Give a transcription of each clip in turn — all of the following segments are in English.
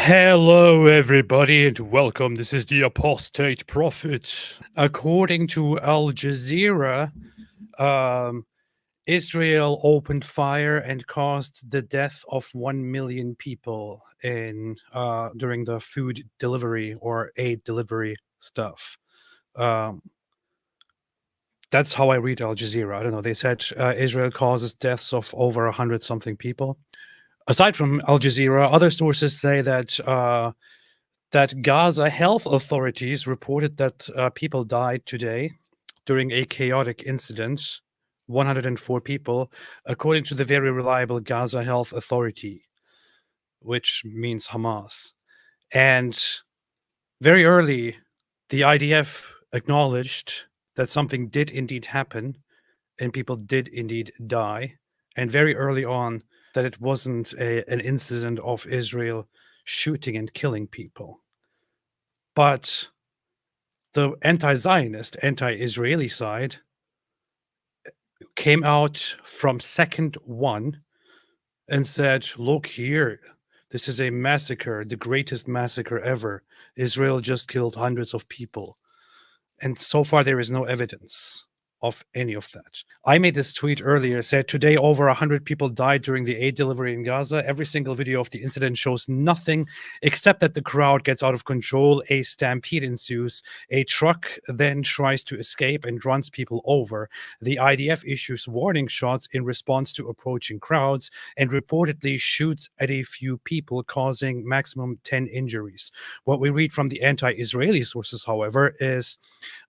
Hello, everybody, and welcome. This is the Apostate Prophet. According to Al Jazeera, um, Israel opened fire and caused the death of 1 million people in during the food delivery or aid delivery stuff. Um, that's how I read Al Jazeera. I don't know. They said Israel causes deaths of over 100 something people. Aside from Al Jazeera, other sources say that Gaza health authorities reported that people died today during a chaotic incident, 104 people, according to the very reliable Gaza Health Authority, which means Hamas. And very early, the IDF acknowledged that something did indeed happen and people did indeed die. And very early on, that it wasn't an incident of Israel shooting and killing people. But the anti-Zionist, anti-Israeli side came out from second one and said, look here, this is a massacre, the greatest massacre ever. Israel just killed hundreds of people. And so far, there is no evidence of any of that. I made this tweet earlier, said today over 100 people died during the aid delivery in Gaza. Every single video of the incident shows nothing except that the crowd gets out of control, a stampede ensues, a truck then tries to escape and runs people over. The IDF issues warning shots in response to approaching crowds and reportedly shoots at a few people, causing maximum 10 injuries. What we read from the anti-Israeli sources, however, is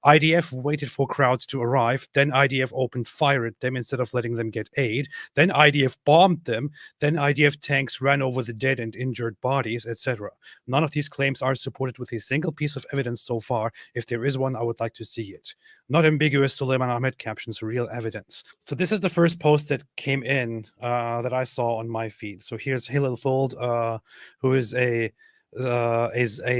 IDF waited for crowds to arrive, then IDF opened fire at them instead of letting them get aid, then IDF bombed them, then IDF tanks ran over the dead and injured bodies, etc. None of these claims are supported with a single piece of evidence so far. If there is one, I would like to see it. Not ambiguous, Suleiman Ahmed captions, real evidence. So this is the first post that came in that I saw on my feed. So here's Hillel Fold, who is a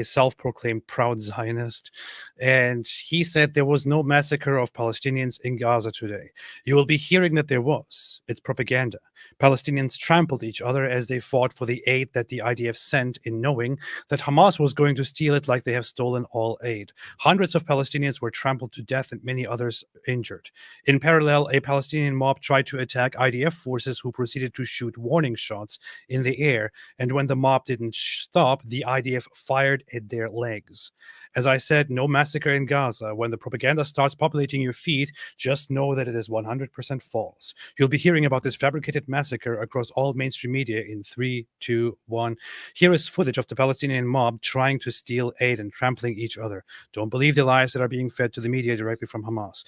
self-proclaimed proud Zionist, and he said there was no massacre of Palestinians in Gaza today. You will be hearing that there was. It's propaganda. Palestinians trampled each other as they fought for the aid that the IDF sent, in knowing that Hamas was going to steal it like they have stolen all aid. Hundreds of Palestinians were trampled to death and many others injured. In parallel, a Palestinian mob tried to attack IDF forces, who proceeded to shoot warning shots in the air, and when the mob didn't stop, the IDF fired at their legs. As I said, no massacre in Gaza. When the propaganda starts populating your feed, just know that it is 100% false. You'll be hearing about this fabricated massacre across all mainstream media in 3, 2, 1. Here is footage of the Palestinian mob trying to steal aid and trampling each other. Don't believe the lies that are being fed to the media directly from Hamas.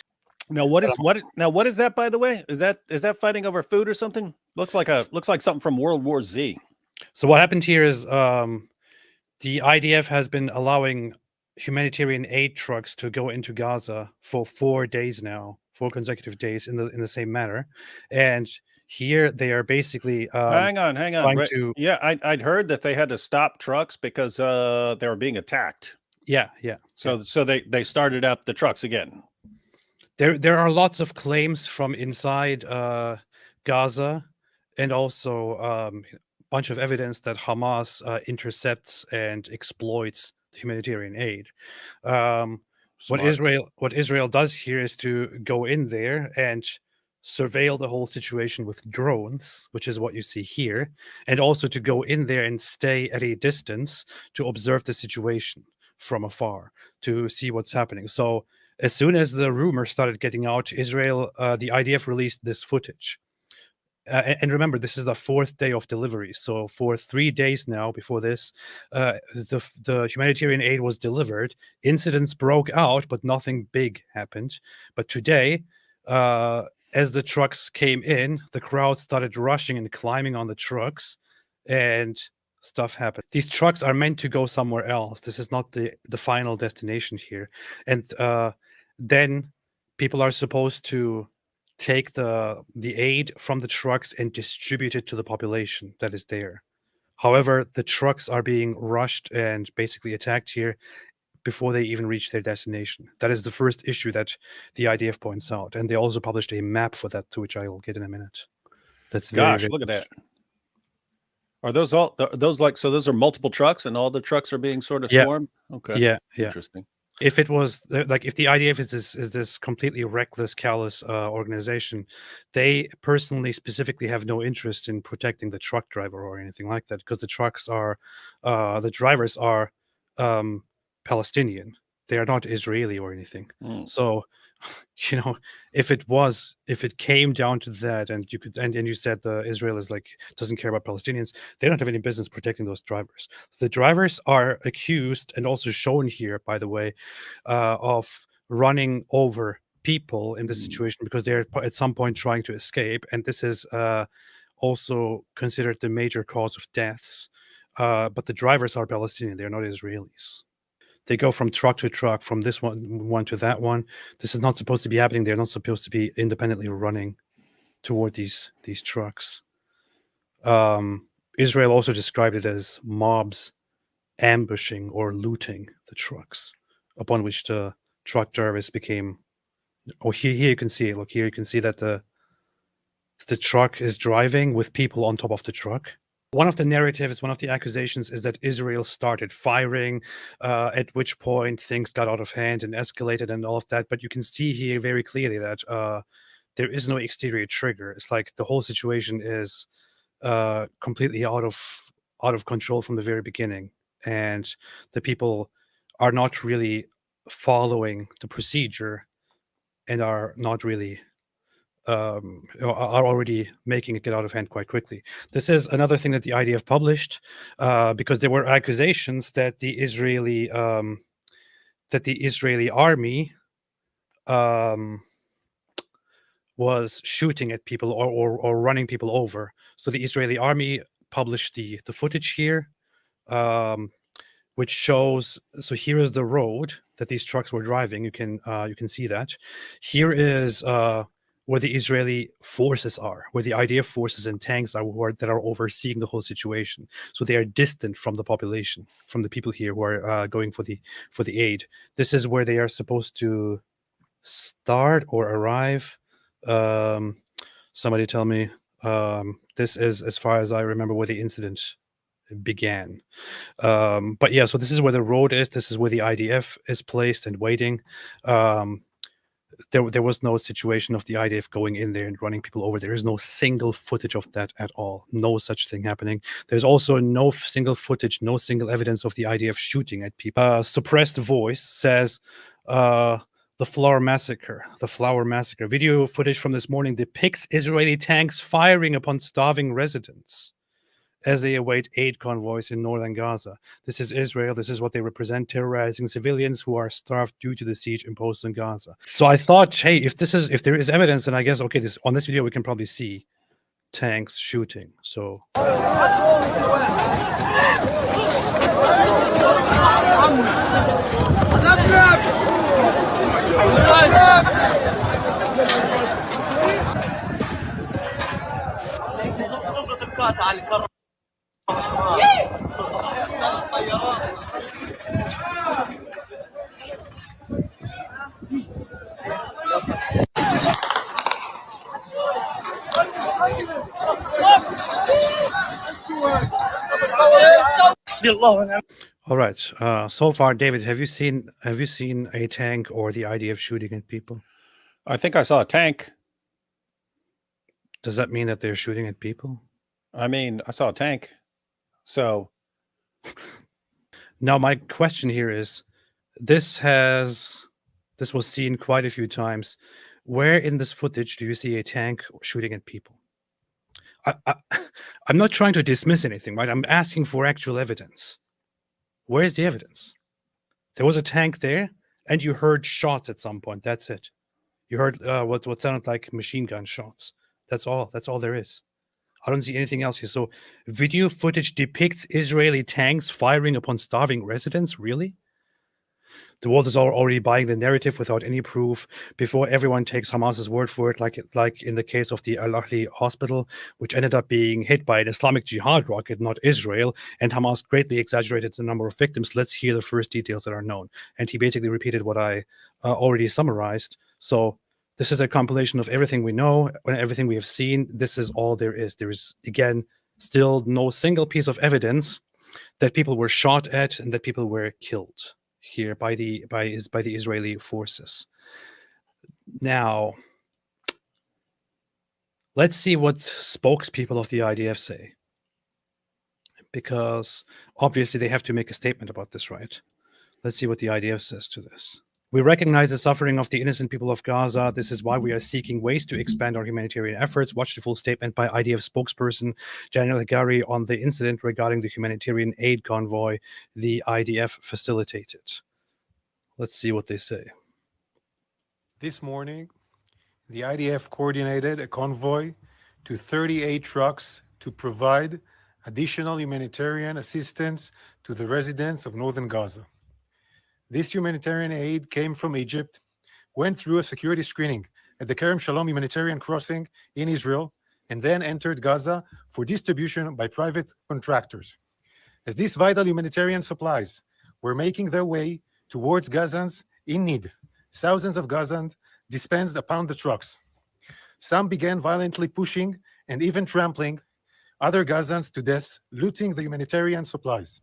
Now what is that, by the way? Is that fighting over food or something? Looks like something from World War Z. So what happened here is the IDF has been allowing humanitarian aid trucks to go into Gaza for 4 days now, 4 consecutive days in the same manner, and here they are basically hang on. Yeah, I'd heard that they had to stop trucks because they were being attacked. Yeah. So they started up the trucks again. There are lots of claims from inside Gaza, and also a bunch of evidence that Hamas intercepts and exploits humanitarian aid. What Israel does here is to go in there and surveil the whole situation with drones, which is what you see here, and also to go in there and stay at a distance to observe the situation from afar to see what's happening. So as soon as the rumors started getting out, Israel, the IDF released this footage. And remember, this is the 4th day of delivery. So for 3 days now before this, the humanitarian aid was delivered. Incidents broke out, but nothing big happened. But today, as the trucks came in, the crowd started rushing and climbing on the trucks, and stuff happened. These trucks are meant to go somewhere else. This is not the final destination here. And then people are supposed to take the aid from the trucks and distribute it to the population that is there. However, the trucks are being rushed and basically attacked here before they even reach their destination. That is the first issue that the IDF points out, and they also published a map for that, to which I will get in a minute. That's Gosh, look at that. Are those all those like so? Those are multiple trucks, and all the trucks are being sort of Yeah. swarmed. Okay, Yeah. interesting. If it was like if the IDF is this completely reckless, callous organization, they personally specifically have no interest in protecting the truck driver or anything like that, because the drivers are Palestinian. They are not Israeli or anything. Mm. So, if it came down to that, and you said the Israel is like doesn't care about Palestinians, they don't have any business protecting those drivers. The drivers are accused and also shown here, by the way, of running over people in this situation because they're at some point trying to escape, and this is also considered the major cause of deaths. But the drivers are Palestinian; they're not Israelis. They go from truck to truck, from this one to that one. This is not supposed to be happening. They're not supposed to be independently running toward these trucks. Israel also described it as mobs ambushing or looting the trucks, upon which the truck drivers became. Oh, here you can see it. Look, here you can see that the truck is driving with people on top of the truck. One of the narratives, one of the accusations is that Israel started firing, at which point things got out of hand and escalated and all of that. But you can see here very clearly that there is no exterior trigger. It's like the whole situation is completely out of control from the very beginning, and the people are not really following the procedure and are not really are already making it get out of hand quite quickly. This is another thing that the IDF published, because there were accusations that the Israeli army was shooting at people or running people over. So the Israeli army published the footage here, which shows. So here is the road that these trucks were driving. You can see that. Here is where the Israeli forces are, where the IDF forces and tanks are, that are overseeing the whole situation. So they are distant from the population, from the people here who are going for the aid. This is where they are supposed to start or arrive. Somebody tell me. This is, as far as I remember, where the incident began. But yeah, so this is where the road is. This is where the IDF is placed and waiting. There was no situation of the IDF going in there and running people over. There is no single footage of that at all. No such thing happening. There's also no single footage, no single evidence of the IDF shooting at people. Suppressed voice says, the Flour Massacre. The Flour Massacre. Video footage from this morning depicts Israeli tanks firing upon starving residents as they await aid convoys in northern Gaza. This is Israel. This is what they represent, terrorizing civilians who are starved due to the siege imposed on Gaza. So I thought, hey, if there is evidence, then I guess, okay, on this video we can probably see tanks shooting. So all right. So far, David, have you seen a tank or the IDF shooting at people? I think I saw a tank. Does that mean that they're shooting at people? I mean, I saw a tank. So now my question here is, this was seen quite a few times. Where in this footage do you see a tank shooting at people? I'm not trying to dismiss anything, right? I'm asking for actual evidence. Where's the evidence? There was a tank there, and you heard shots at some point. That's it. You heard what sounded like machine gun shots. That's all. That's all there is. I don't see anything else here. So, video footage depicts Israeli tanks firing upon starving residents. Really? The world is already buying the narrative without any proof. Before everyone takes Hamas's word for it, like in the case of the Al-Rashid hospital, which ended up being hit by an Islamic Jihad rocket, not Israel, and Hamas greatly exaggerated the number of victims. Let's hear the first details that are known. And he basically repeated what I already summarized. So this is a compilation of everything we know and everything we have seen. This is all there is. There is, again, Still no single piece of evidence that people were shot at and that people were killed here by the Israeli forces. Now, let's see what spokespeople of the IDF say, because obviously they have to make a statement about this, right? Let's see what the IDF says to this. We recognize the suffering of the innocent people of Gaza. This is why we are seeking ways to expand our humanitarian efforts. Watch the full statement by IDF spokesperson General Gary on the incident regarding the humanitarian aid convoy the IDF facilitated. Let's see what they say. This morning, the IDF coordinated a convoy to 38 trucks to provide additional humanitarian assistance to the residents of northern Gaza. This humanitarian aid came from Egypt, went through a security screening at the Kerem Shalom humanitarian crossing in Israel, and then entered Gaza for distribution by private contractors. As these vital humanitarian supplies were making their way towards Gazans in need, thousands of Gazans dispensed upon the trucks. Some began violently pushing and even trampling other Gazans to death, looting the humanitarian supplies.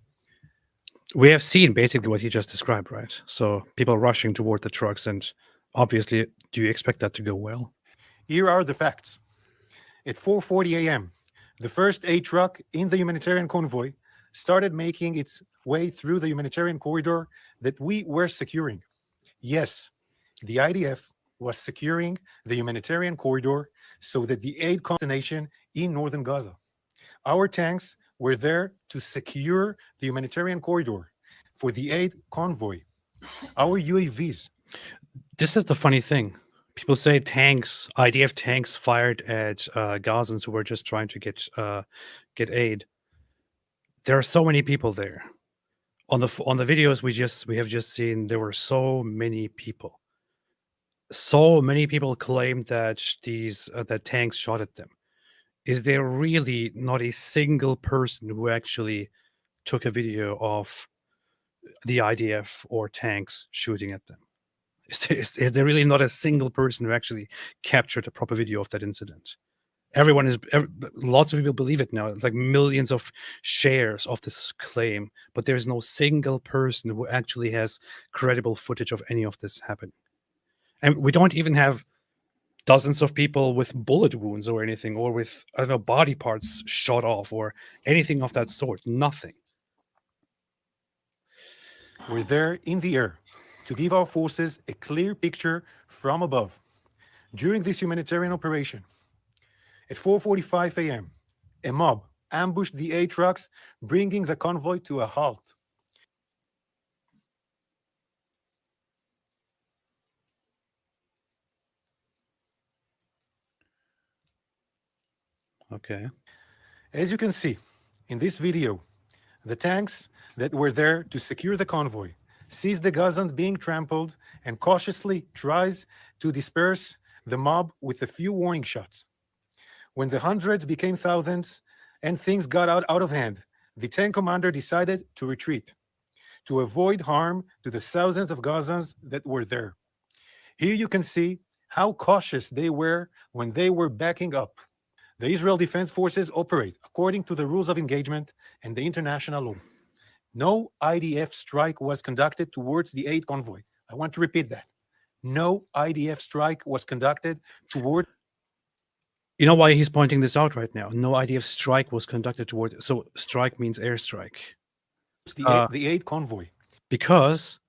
We have seen basically what he just described, right? So people rushing toward the trucks, and obviously, do you expect that to go well? Here are the facts. At 4:40 a.m., the first aid truck in the humanitarian convoy started making its way through the humanitarian corridor that we were securing. Yes, the IDF was securing the humanitarian corridor so that the aid destination in northern Gaza. Our tanks were there to secure the humanitarian corridor for the aid convoy. Our UAVs. This is the funny thing. People say tanks, IDF tanks fired at Gazans who were just trying to get aid. There are so many people there. On the videos we have just seen, there were so many people. So many people claimed that that tanks shot at them. Is there really not a single person who actually took a video of the IDF or tanks shooting at them? Is there really not a single person who actually captured a proper video of that incident? Lots of people believe it now. It's like millions of shares of this claim, but there's no single person who actually has credible footage of any of this happening. And we don't even have dozens of people with bullet wounds or anything, or with, I don't know, body parts shot off or anything of that sort. Nothing. We're there in the air to give our forces a clear picture from above. During this humanitarian operation, at 4:45 a.m., a mob ambushed the aid trucks, bringing the convoy to a halt. Okay. As you can see in this video, the tanks that were there to secure the convoy sees the Gazans being trampled and cautiously tries to disperse the mob with a few warning shots. When the hundreds became thousands and things got out of hand, the tank commander decided to retreat to avoid harm to the thousands of Gazans that were there. Here you can see how cautious they were when they were backing up. The Israel Defense Forces operate according to the rules of engagement and the international law. No IDF strike was conducted towards the aid convoy. I want to repeat that. No IDF strike was conducted toward. You know why he's pointing this out right now? No IDF strike was conducted toward. So strike means airstrike. The aid convoy. Because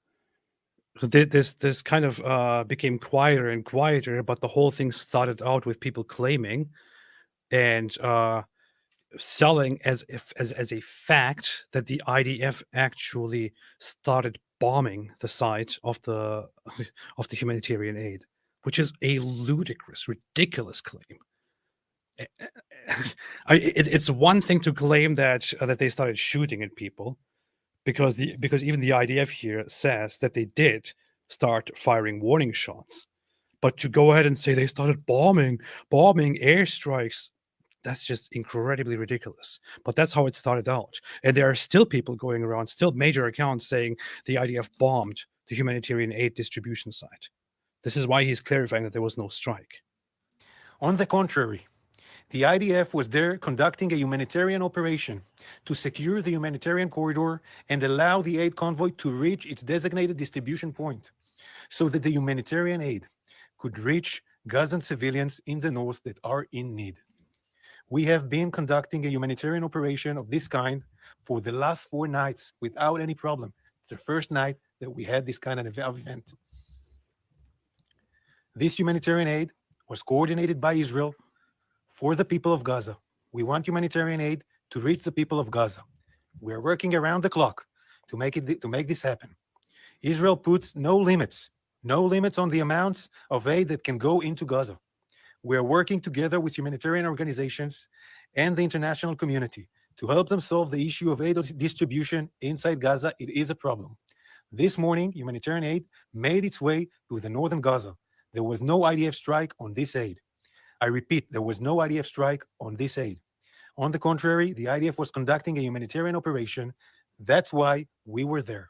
this kind of became quieter and quieter, but the whole thing started out with people claiming and selling as a fact that the IDF actually started bombing the site of the humanitarian aid, which is a ludicrous, ridiculous claim. It's one thing to claim that they started shooting at people, because even the IDF here says that they did start firing warning shots, but to go ahead and say they started bombing airstrikes, that's just incredibly ridiculous. But that's how it started out, and there are still people going around, still major accounts saying the IDF bombed the humanitarian aid distribution site. This is why he's clarifying that there was no strike. On the contrary, The IDF was there conducting a humanitarian operation to secure the humanitarian corridor and allow the aid convoy to reach its designated distribution point so that the humanitarian aid could reach Gazan civilians in the north that are in need. We have been conducting a humanitarian operation of this kind for the last 4 nights without any problem. It's the first night that we had this kind of event. This humanitarian aid was coordinated by Israel for the people of Gaza. We want humanitarian aid to reach the people of Gaza. We're working around the clock to make this happen. Israel puts no limits on the amounts of aid that can go into Gaza. We are working together with humanitarian organizations and the international community to help them solve the issue of aid distribution inside Gaza. It is a problem. This morning, humanitarian aid made its way to the northern Gaza. There was no IDF strike on this aid. I repeat, there was no IDF strike on this aid. On the contrary, the IDF was conducting a humanitarian operation. That's why we were there.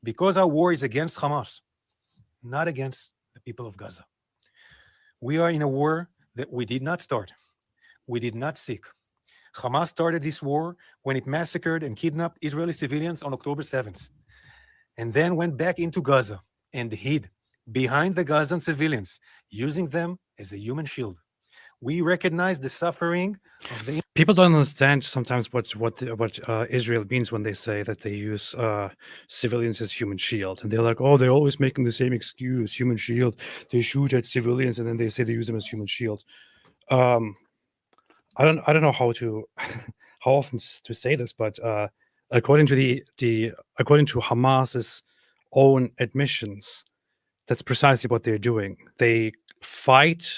Because our war is against Hamas, not against the people of Gaza. We are in a war that we did not start. We did not seek. Hamas started this war when it massacred and kidnapped Israeli civilians on October 7th, and then went back into Gaza and hid behind the Gazan civilians, using them as a human shield. We recognize the suffering of the People don't understand sometimes what Israel means when they say that they use civilians as human shield, and they're like, oh, they're always making the same excuse, human shield. They shoot at civilians, and then they say they use them as human shield. I don't know how often to say this, but according to Hamas's own admissions, that's precisely what they're doing. They fight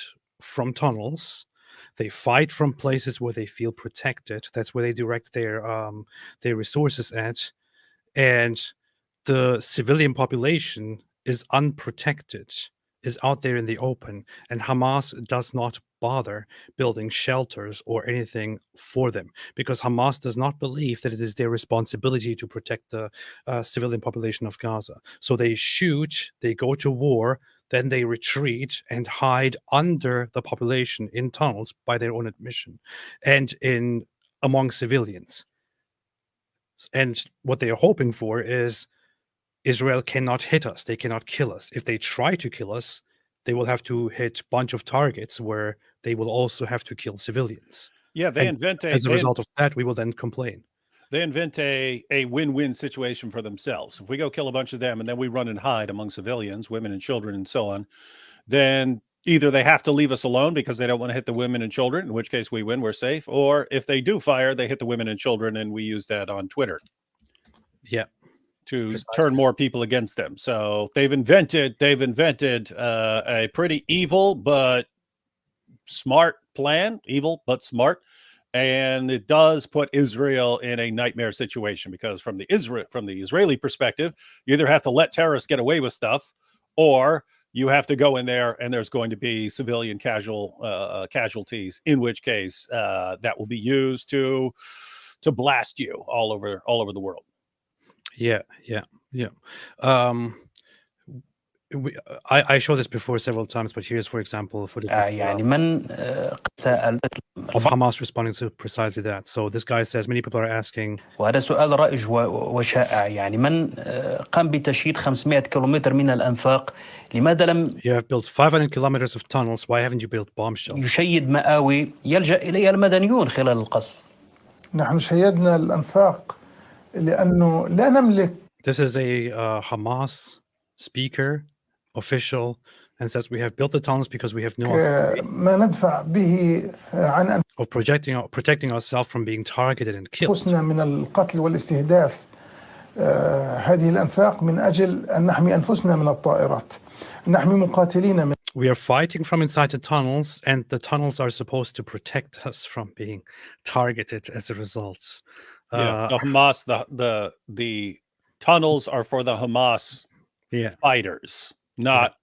from tunnels. They fight from places where they feel protected. That's where they direct their resources at. And the civilian population is unprotected, is out there in the open. And Hamas does not bother building shelters or anything for them, because Hamas does not believe that it is their responsibility to protect the civilian population of Gaza. So they shoot, they go to war, then they retreat and hide under the population in tunnels by their own admission and among civilians. And what they are hoping for is Israel cannot hit us. They cannot kill us. If they try to kill us, they will have to hit a bunch of targets where they will also have to kill civilians. Yeah, as a result of that, we will then complain. They invent a win-win situation for themselves. If we go kill a bunch of them and then we run and hide among civilians, women and children and so on, then either they have to leave us alone because they don't want to hit the women and children, in which case we win, we're safe. Or if they do fire, they hit the women and children, and we use that on Twitter. Yeah. To turn more people against them. So they've invented a pretty evil but smart plan, evil but smart. And it does put Israel in a nightmare situation, because from the Israeli perspective, you either have to let terrorists get away with stuff, or you have to go in there and there's going to be civilian casualties, in which case that will be used to blast you all over the world. Yeah. I showed this before several times, but here's, for example, footage of Hamas responding to precisely that. So this guy says many people are asking, وهذا سؤال رائج وشائع يعني من قام بتشييد 500 كيلومتر من الأنفاق لماذا لم you have built 500 kilometers of tunnels, why haven't you built bomb shelters? يشيد مآوي يلجأ إليها المدنيون خلال القصف. نحن شيدنا الأنفاق لأنه لا نملك. This is a Hamas speaker, official, and says we have built the tunnels because we have no ما ندفع به عن of protecting ourselves from being targeted and killed. أنفسنا من القتل والاستهداف. هذه الأنفاق من أجل أن نحمي أنفسنا من الطائرات. نحمي مقاتلين من. We are fighting from inside the tunnels, and the tunnels are supposed to protect us from being targeted as a result. Yeah, the Hamas, the tunnels are for the Hamas fighters, not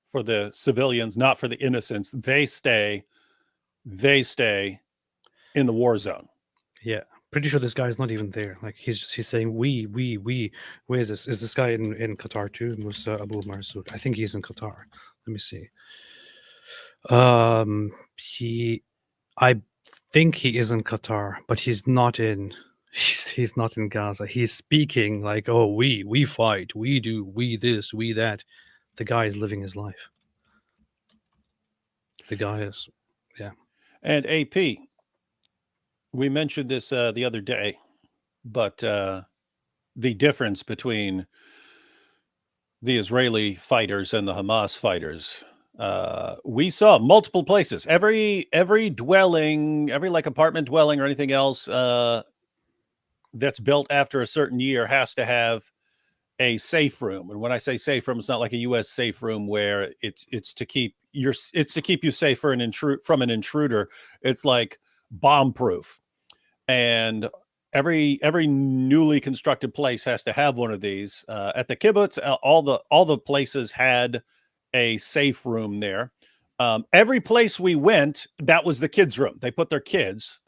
for the civilians, not for the innocents. They stay in the war zone. Yeah, pretty sure this guy is not even there. Like he's saying we. Where is this? Is this guy in Qatar too? Musa Abu Marzouk. I think he's in Qatar. Let me see. I think he is in Qatar, but he's not in. He's not in Gaza. He's speaking like, "Oh, we fight, we do, we this, we that." The guy is living his life. The guy is, yeah. And AP, we mentioned this the other day, but the difference between the Israeli fighters and the Hamas fighters, we saw multiple places. Every dwelling, every like apartment dwelling or anything else that's built after a certain year has to have a safe room. And when I say safe room, it's not like a U.S. safe room where it's to keep you safe from an intruder. It's like bomb proof. And every newly constructed place has to have one of these. At the kibbutz, all the places had a safe room there. Every place we went, that was the kids' room. They put their kids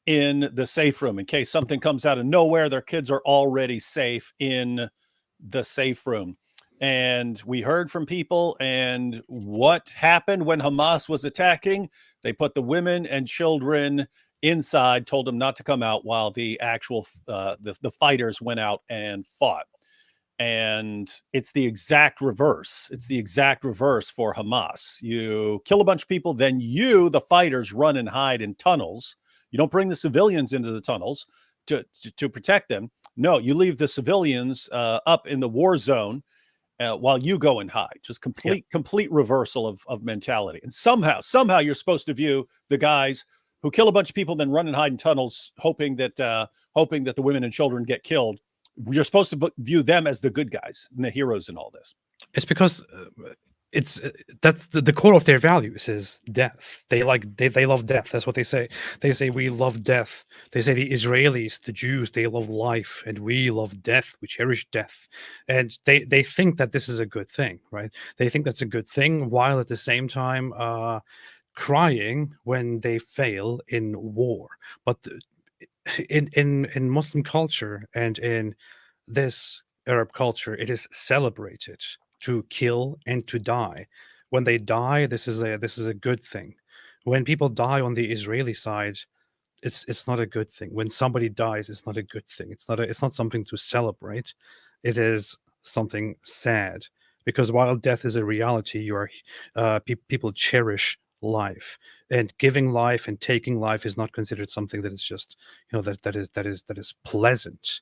in the safe room in case something comes out of nowhere. Their kids are already safe in the safe room. And we heard from people, and what happened when Hamas was attacking? They put the women and children inside, told them not to come out while the actual the fighters went out and fought. And it's the exact reverse. It's the exact reverse for Hamas. You kill a bunch of people, then the fighters, run and hide in tunnels. You don't bring the civilians into the tunnels to protect them. No, you leave the civilians up in the war zone while you go and hide. Just complete reversal of mentality. And somehow you're supposed to view the guys who kill a bunch of people, then run and hide in tunnels, hoping that the women and children get killed. You're supposed to view them as the good guys and the heroes in all this. It's because that's the core of their values is death. They love death. That's what they say. They say we love death. They say the Israelis, the Jews, they love life, and we love death. We cherish death, and they think that this is a good thing, right? They think that's a good thing, while at the same time crying when they fail in war. But in Muslim culture and in this Arab culture, it is celebrated to kill and to die. When they die, this is a good thing. When people die on the Israeli side, it's not a good thing. When somebody dies, it's not a good thing. It's not something to celebrate. It is something sad, because while death is a reality, people cherish life, and giving life and taking life is not considered something that is just that is pleasant.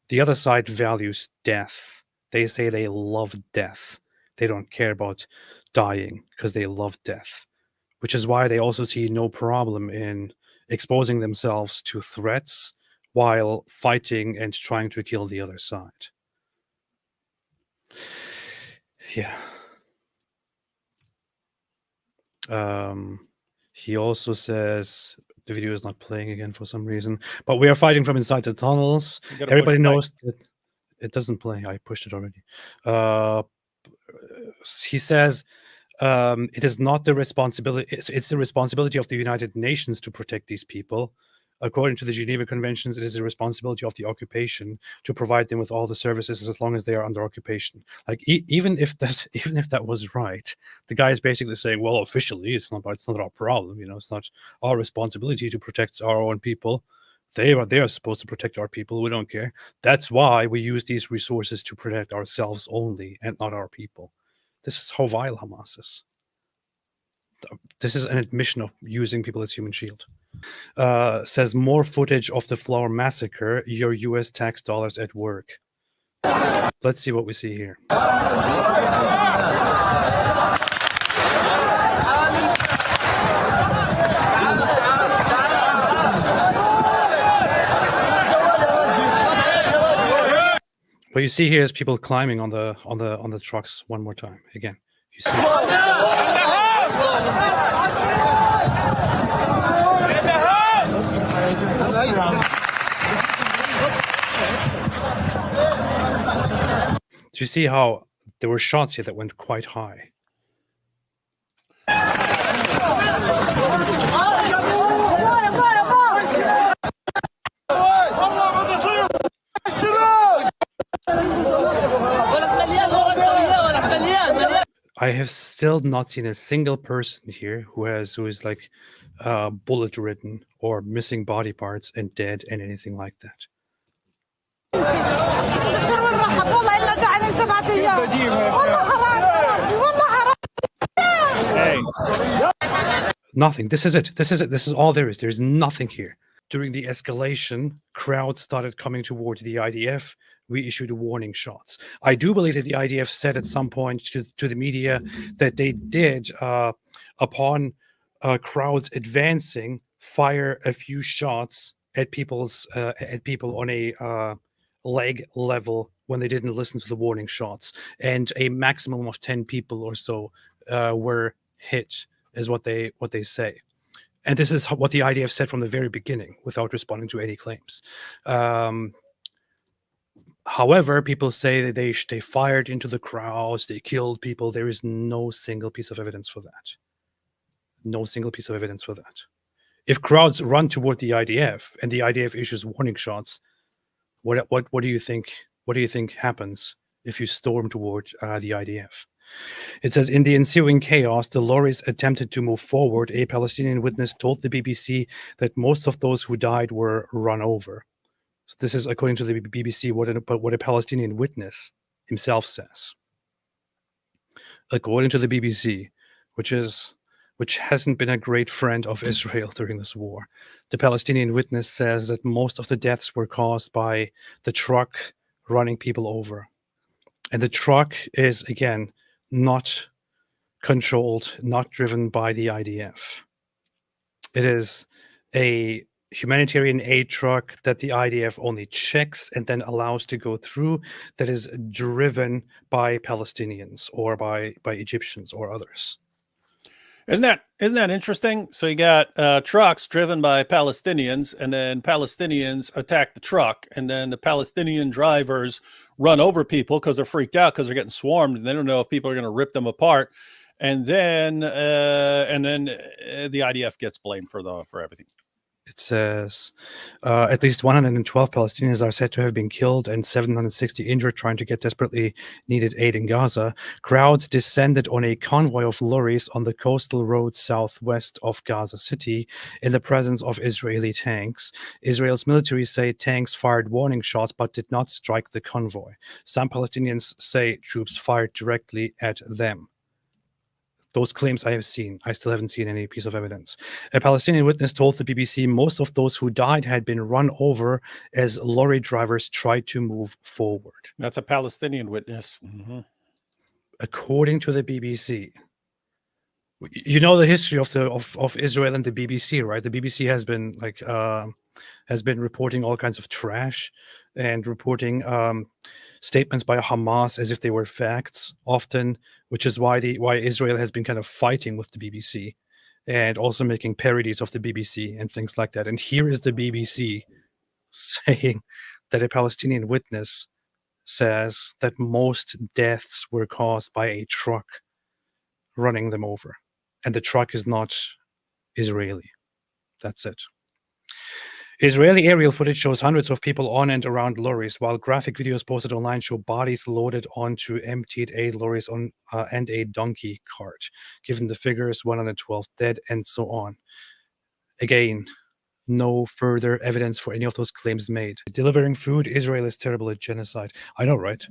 The other side values death. They say they love death. They don't care about dying because they love death, which is why they also see no problem in exposing themselves to threats while fighting and trying to kill the other side. Yeah. He also says the video is not playing again for some reason, but we are fighting from inside the tunnels. Everybody knows that it doesn't play. I pushed it already. He says it is not the responsibility. It's the responsibility of the United Nations to protect these people. According to the Geneva Conventions, it is the responsibility of the occupation to provide them with all the services as long as they are under occupation. Like even if that was right, the guy is basically saying, well, officially, it's not our problem. It's not our responsibility to protect our own people. They are supposed to protect our people. We don't care. That's why we use these resources to protect ourselves only and not our people. This is how vile Hamas is. This is an admission of using people as human shield. Says more footage of the Flour Massacre, your US tax dollars at work. Let's see what we see here. What you see here is people climbing on the trucks one more time. Again, you see. Do you see how there were shots here that went quite high? I have still not seen a single person here who is like bullet ridden or missing body parts and dead and anything like that. Hey, Nothing. This is it. This is it. This is all there is. There's nothing here. During the escalation, crowds started coming toward the IDF. We issued warning shots. I do believe that the IDF said at some point to the media that they did, upon crowds advancing, fire a few shots at people on a leg level when they didn't listen to the warning shots, and a maximum of 10 people or so were hit, is what they say. And this is what the IDF said from the very beginning, without responding to any claims. However, people say that they fired into the crowds, they killed people. There is no single piece of evidence for that. No single piece of evidence for that. If crowds run toward the IDF and the IDF issues warning shots, what do you think? What do you think happens if you storm toward the IDF? It says, in the ensuing chaos, the lorries attempted to move forward. A Palestinian witness told the BBC that most of those who died were run over. So this is according to the BBC, what a Palestinian witness himself says. According to the BBC, which hasn't been a great friend of Israel during this war, the Palestinian witness says that most of the deaths were caused by the truck running people over. And the truck is, again, not controlled, not driven by the IDF. It is a humanitarian aid truck that the IDF only checks and then allows to go through, that is driven by Palestinians or by Egyptians or others. isn't that interesting? So you got trucks driven by Palestinians, and then Palestinians attack the truck, and then the Palestinian drivers run over people because they're freaked out because they're getting swarmed, and they don't know if people are going to rip them apart. And then the IDF gets blamed for everything. It says at least 112 Palestinians are said to have been killed and 760 injured trying to get desperately needed aid in Gaza. Crowds descended on a convoy of lorries on the coastal road southwest of Gaza City in the presence of Israeli tanks. Israel's military say tanks fired warning shots but did not strike the convoy. Some Palestinians say troops fired directly at them. Those claims I have seen. I still haven't seen any piece of evidence. A Palestinian witness told the BBC most of those who died had been run over as lorry drivers tried to move forward. That's a Palestinian witness. Mm-hmm. According to the BBC, you know the history of Israel and the BBC, right? The BBC has been reporting all kinds of trash and reporting statements by Hamas as if they were facts often, which is why Israel has been kind of fighting with the BBC and also making parodies of the BBC and things like that. And here is the BBC saying that a Palestinian witness says that most deaths were caused by a truck running them over. And the truck is not Israeli. That's it. Israeli aerial footage shows hundreds of people on and around lorries, while graphic videos posted online show bodies loaded onto emptied aid lorries and a donkey cart. Given the figures, 112 dead, and so on. Again, no further evidence for any of those claims made. Delivering food, Israel is terrible at genocide. I know, right?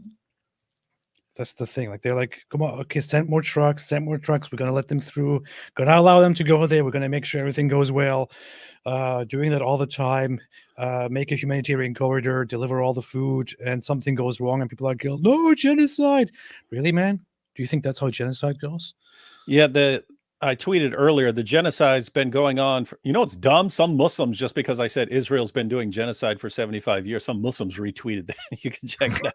That's the thing. Like, they're like, come on, okay, send more trucks. We're going to let them through. Going to allow them to go there. We're going to make sure everything goes well. Doing that all the time. Make a humanitarian corridor, deliver all the food, and something goes wrong and people are killed. No, genocide. Really, man? Do you think that's how genocide goes? Yeah, I tweeted earlier, the genocide's been going on for, it's dumb. Some Muslims, just because I said Israel's been doing genocide for 75 years, some Muslims retweeted that. You can check it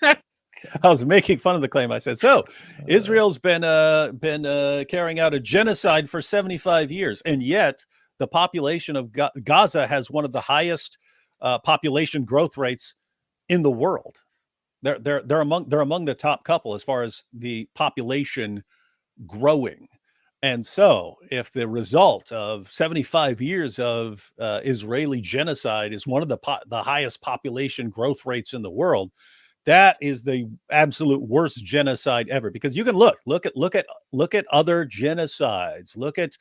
out. I was making fun of the claim. I said, so Israel's been carrying out a genocide for 75 years, and yet the population of Gaza has one of the highest population growth rates in the world. They're among the top couple as far as the population growing. And so if the result of 75 years of Israeli genocide is one of the highest population growth rates in the world, That is the absolute worst genocide ever, because you can look at other genocides. Look at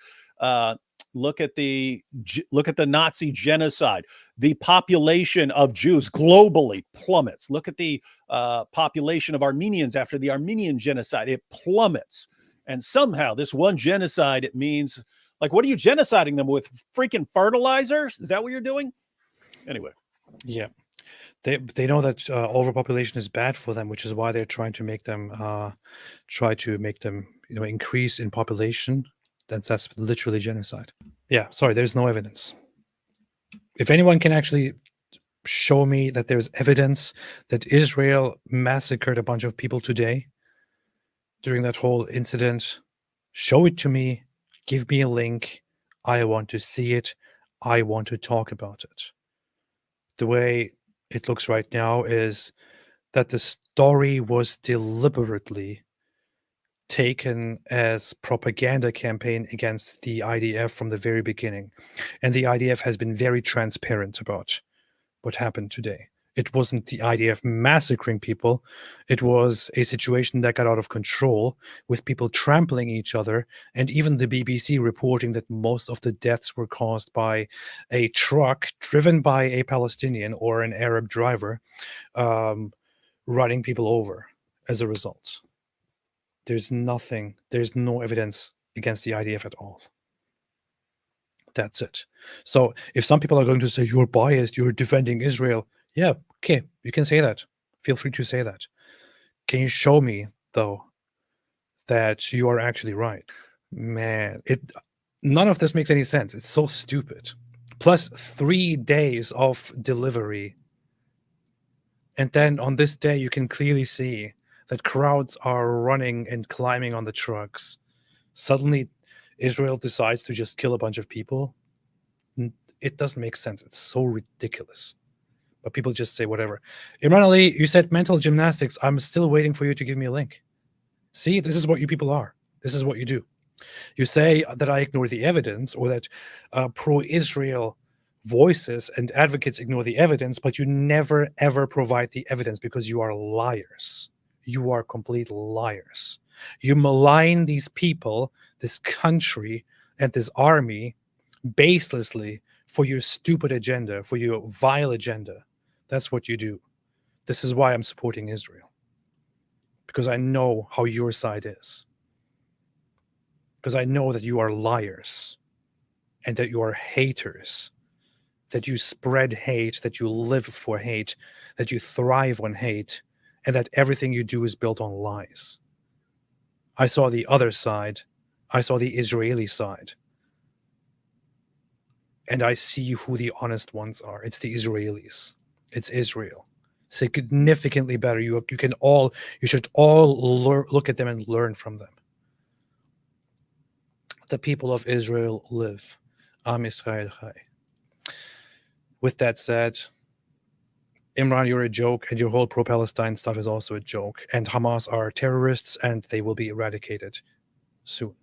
the Nazi genocide. The population of Jews globally plummets. Look at the population of Armenians after the Armenian genocide. It plummets. And somehow this one genocide, it means, like, what are you genociding them with? Freaking fertilizers? Is that what you're doing? Anyway. Yeah. They know that overpopulation is bad for them, which is why they're trying to make them increase in population. That's literally genocide. Yeah, sorry, there's no evidence. If anyone can actually show me that there's evidence that Israel massacred a bunch of people today during that whole incident, show it to me. Give me a link. I want to see it. I want to talk about it. The way it looks right now is that the story was deliberately taken as propaganda campaign against the IDF from the very beginning. And the IDF has been very transparent about what happened today. It wasn't the IDF massacring people. It was a situation that got out of control, with people trampling each other, and even the BBC reporting that most of the deaths were caused by a truck driven by a Palestinian or an Arab driver running people over as a result. There's no evidence against the IDF at all. That's it. So if some people are going to say you're biased, you're defending Israel, yeah, okay, you can say that. Feel free to say that. Can you show me, though, that you are actually right? Man, none of this makes any sense. It's so stupid. Plus 3 days of delivery. And then on this day, you can clearly see that crowds are running and climbing on the trucks. Suddenly, Israel decides to just kill a bunch of people. It doesn't make sense. It's so ridiculous. But people just say whatever. Imran Ali, you said mental gymnastics. I'm still waiting for you to give me a link. See, this is what you people are. This is what you do. You say that I ignore the evidence, or that pro-Israel voices and advocates ignore the evidence, but you never, ever provide the evidence because you are liars. You are complete liars. You malign these people, this country, and this army baselessly for your stupid agenda, for your vile agenda. That's what you do. This is why I'm supporting Israel. Because I know how your side is. Because I know that you are liars and that you are haters, that you spread hate, that you live for hate, that you thrive on hate, and that everything you do is built on lies. I saw the other side. I saw the Israeli side. And I see who the honest ones are. It's the Israelis. It's Israel. Significantly better. You should all look at them and learn from them. The people of Israel live. Am Israel Chai. With that said, Imran, you're a joke, and your whole pro-Palestine stuff is also a joke. And Hamas are terrorists, and they will be eradicated soon.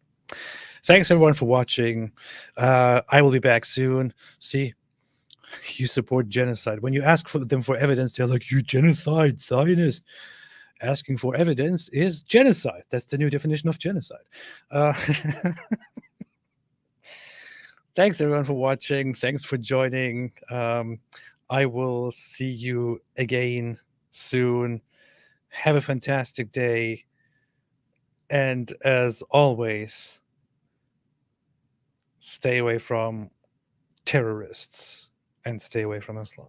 Thanks, everyone, for watching. I will be back soon. See, you support genocide. When you ask them for evidence, they're like, you genocide, Zionist. Asking for evidence is genocide. That's the new definition of genocide. Thanks, everyone, for watching. Thanks for joining. I will see you again soon. Have a fantastic day. And as always, stay away from terrorists and stay away from Islam.